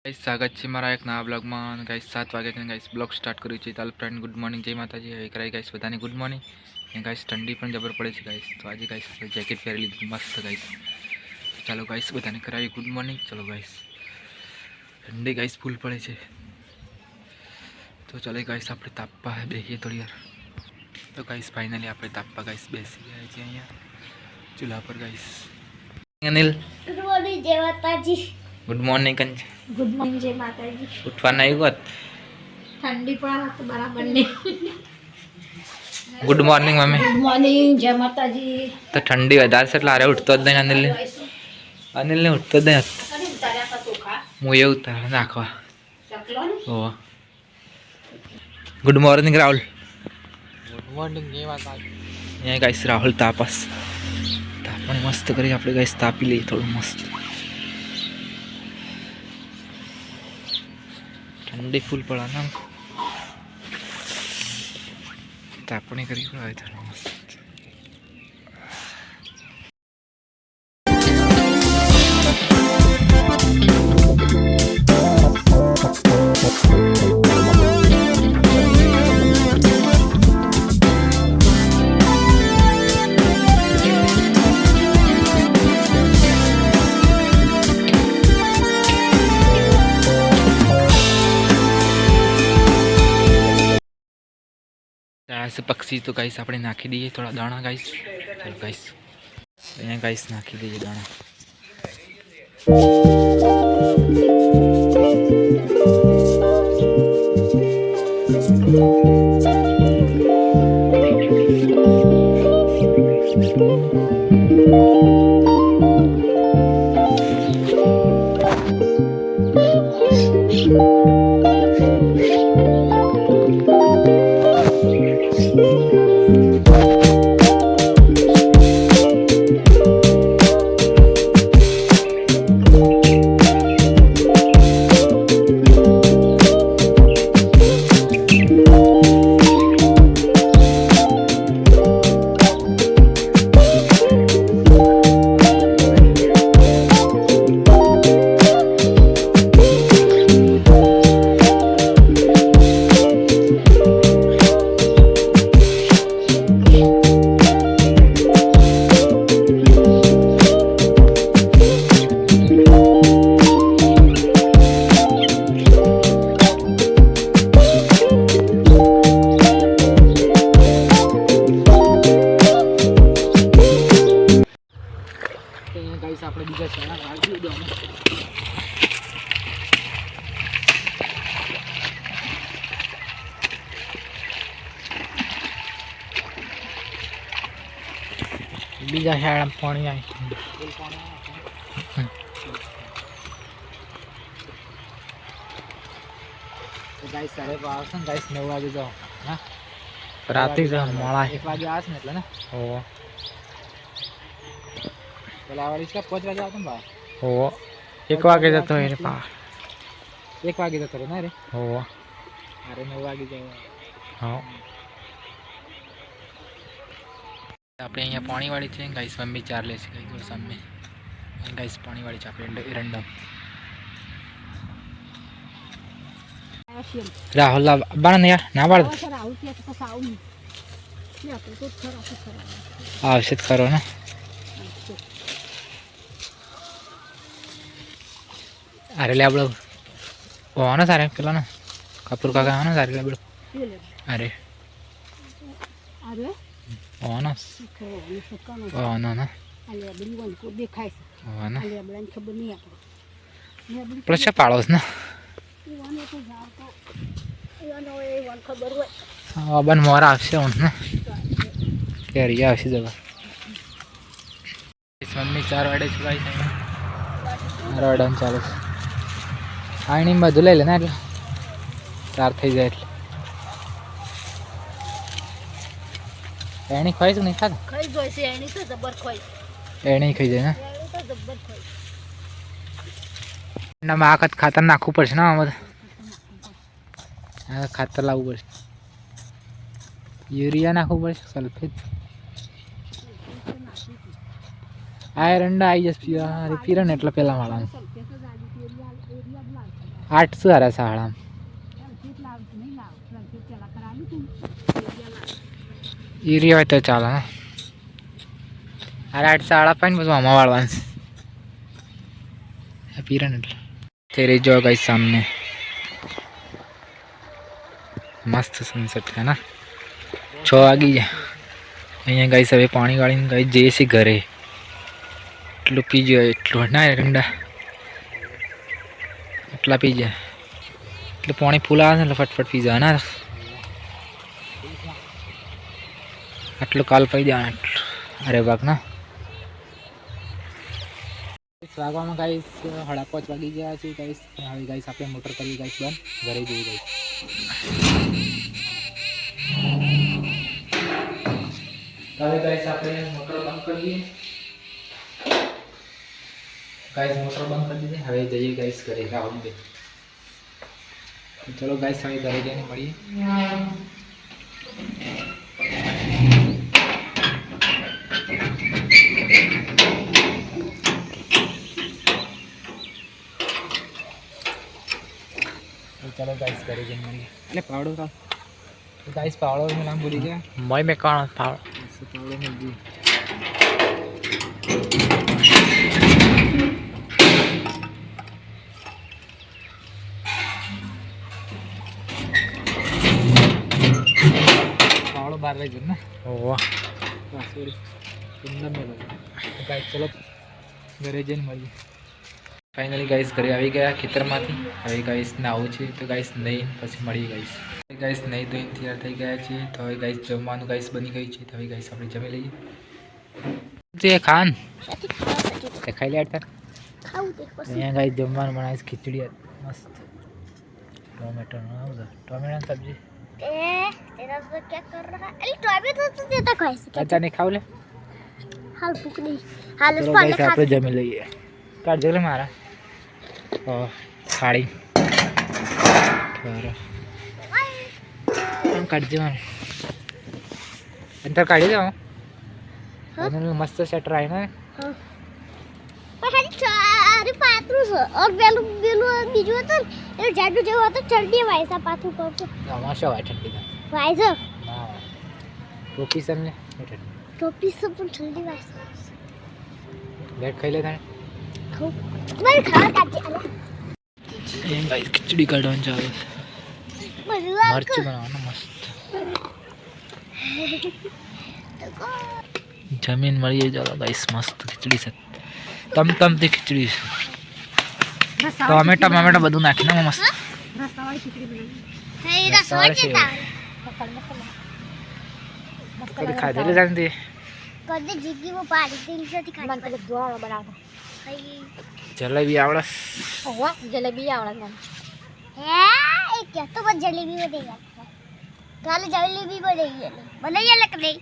Guys स्वागत है मारा एक नवा ब्लॉग में। गाइस 7 वागे गाइस ब्लॉग स्टार्ट करू छे। चाल फ्रेंड गुड मॉर्निंग, जय माताजी। હવે કરાય ગાइस બધાને ગુડ મોર્નિંગ। ને ગાइस ઠંડી પણ જબર પડે છે ગાइस, તો આજે ગાइस જેકેટ પહેરી લીધું મસ્ત ગાइस। ચાલો ગાइस બધાને કરાય ગુડ મોર્નિંગ। ચલો ગાइस ઠંડી ગાइस ફૂલ પડે છે, તો ચાલે ગાइस આપણે તાપવા બેસીએ થોડી વાર। તો ગાइस ફાઇનલી આપણે તાપવા ગાइस બેસી ગયા છે અહીંયા ચૂલા પર ગાइस। અનિલ ગુડ મોર્નિંગ જય માતાજી। ગુડ મોર્નિંગ કંચ। ગુડ મોર્નિંગ જય માતાજી। ઉઠવાના આવ્યું હોત ઠંડી પણ તો બરાબર નહીં। Good morning mummy. Good morning જય માતાજી। તો ઠંડી વધારે છે એટલે આરે ઉઠતો જ નહીં અનિલને ઉઠતો જ નહીં। હું એ ઉતાર નાખવા। ઓ ગુડ મોર્નિંગ રાहुल। ગુડ મોર્નિંગ જય માતાજી। અહીંયા ગાइस રાहुल તાપસ તાપણી મસ્ત કરી આપણે ગાइस તાપી લઈએ થોડું મસ્ત। ठंडी फूल पड़ा ना तापणी करी पड़ा थोड़ा मस्त। से पक्षी तो गाइस આપણે નાખી દઈએ થોડા દાણા ગાइस। ચલો ગાइस અહીંયા ગાइस નાખી દઈએ દાણા। गाइस આપણે બીજા ચણા નાખી દો। બીજા શાળા પાણી આવી તો ગાइस સારે આવશે ને ગાइस 9 વાગે જાઓ। હા રાતે જ મોડા 1 વાગે આવશે ને એટલે ને। ઓ પેલા વાળી કે 5 વાગે આવતો ને બા। ઓ 1 વાગે જતો રે પા 1 વાગે જતો રે ના રે। ઓ અરે 9 વાગે જાય। હા આપણે અહીંયા પાણીવાળી છે ગાइस। મમ્મી ચાર લે છે ગાइस સામે ગાइस પાણીવાળી છે આપણે એરંડા। રાहुल બાણ યાર ના બાળ આવશે ખરો ને। अरे ले बड़ो वो ना सारे पेला ना कपूर का ना सारे ले बड़ो। अरे अरे वो ना ना अले बड़ी वन को देखाय છે। वो ना अले बड़न खबर नहीं आपको प्लस पाड़ोस ना ईवाने तो जाओ तो ईवानो ए वन खबर હોય। हां बन मोरा આવશે હું ને કે रिया આવશે જવા। इस मम्मी 4 वाड़े चुकाई છે। 4 વાડન ચાલે છે। આણી બધું લઈ લે ને એટલે 4 થઈ જાય એટલે એણી ખાઈ છે નહીં ખાધા ખાઈ જોઈ છે એણી તો જબર ખાઈ એણી ખાઈ જાય ને એણી તો જબર ખાઈ ના માખત ખાતર નાખવું પડશે ને આમાં આ ખાતર લાવવું પડશે યુરિયા નાખવું પડશે સલ્ફેટ આયરન આવી જશે પીરા એટલે પેલા વાળા 8 શું હારા શાળા કેટલા આવતું નહીં લાવ પેલા કરાવી તું ઈ રહ્યો હોય તો ચાલે ને અરે 8 શાળા પાઈને બધું આમાં વાળવાનું છે પીરણ એટલે તેરે જો ગાઈસ સામને મસ્ત સનસેટ છે ને 6 વાગી ગયા અહીંયા ગાઈસ હવે પાણી ગાળીને ગાઈ જઈએ છીએ ઘરે એટલું પી જાય એટલું ના રંડા એટલા પી જાય એટલે પાણી ફૂલ આવે ને એટલે ફટફટ પી જાય ના આટલું કાલ પી જાય આટલું અરે બાપ ના વાગવામાં ગાઈસ 5:30 વાગી ગયા છે ગાઈસ હવે ગાઈસ આપણે મોટર કરી ગાઈસ બંધ ઘરે જઈએ ગાઈસ હવે ગાઈસ આપણે મોટર બંધ કરી દઈએ ગાઈસ મોટર બંધ કરી દીધી હવે જઈએ ગાઈસ ઘરે રાહુલ બે ચલો ગાઈસ હવે ઘરે જઈને મળીએ चलो गाइस करे जन मरी अरे पावड़ो का तो गाइस पावड़ो में नाम बोली क्या मैं कौन पावड़ो ऐसे पावड़ो में जी पावड़ो बाहर ले जन ना वाह सॉरी सुंदर में लगा तो गाइस चलो घरे जन मरी फाइनली गाइस घरे આવી ગયા ખેતરમાંથી હવે ગાઈસ નાવું છે તો ગાઈસ નહીં પછી મળી ગાઈસ નહીં તો તૈયાર થઈ ગયા છે તો હવે ગાઈસ જમવાનું ગાઈસ બની ગયું છે તો હવે ગાઈસ આપણે જમી લઈએ જે ખાન તે ખાઈ લે યાર ખાવું તે પછી અહીંયા ગાઈસ જમવાનું બનાવીશ ખીચડી મસ્ત टोमेटो ना उधर टोमेटो सब्जी तेरा तो क्या कर रहा है अरे टोमेटो तो देता खाई से चाचा ने खाव ले हाल भूख नहीं हाल चलो उस पर गाइस આપણે જમી લઈએ કાઢ જો લે મારા ઓ ખાડી બરાબર આમ કાઢ દેવાનું અંતર કાઢી દો અને મસ્ત સેટ રાય ને हां पर हरी सारी पात्रू से और बेलू बेलू बीजू तो ये जाडू जो होता चढ़ वायसा पाथू पर तो અમાશા વાય ઠંડી ના वायसा હા ટોપી સમ લે टोपी से पण ठंडी वायसा લેટ ખાઈ લે તાણે खाओ मैं खा काटे अरे એ ગાઈસ ખીચડી કાઢવાનું ચાલે मरुआ મરચ બનાવવાનું મસ્ત જમીન મળી જાય ગાઈસ મસ્ત ખીચડી છે તમતમતી ખીચડી છે ટોમેટા ટોમેટા બધું નાખીને મસ્ત रसा वाली खिचड़ी बनाई है रसा रसा वाली के से। ता કદી ખાધેલી જાણતી कर दे जिगी वो पानी तीन से खा मन के द्वारा बनाता है જલેબી આવડે ओवा जलेबी आवड़ा है एक क्या तो बस जलेबी बनेगा काले जलेबी बनेगी बनाइए लग नहीं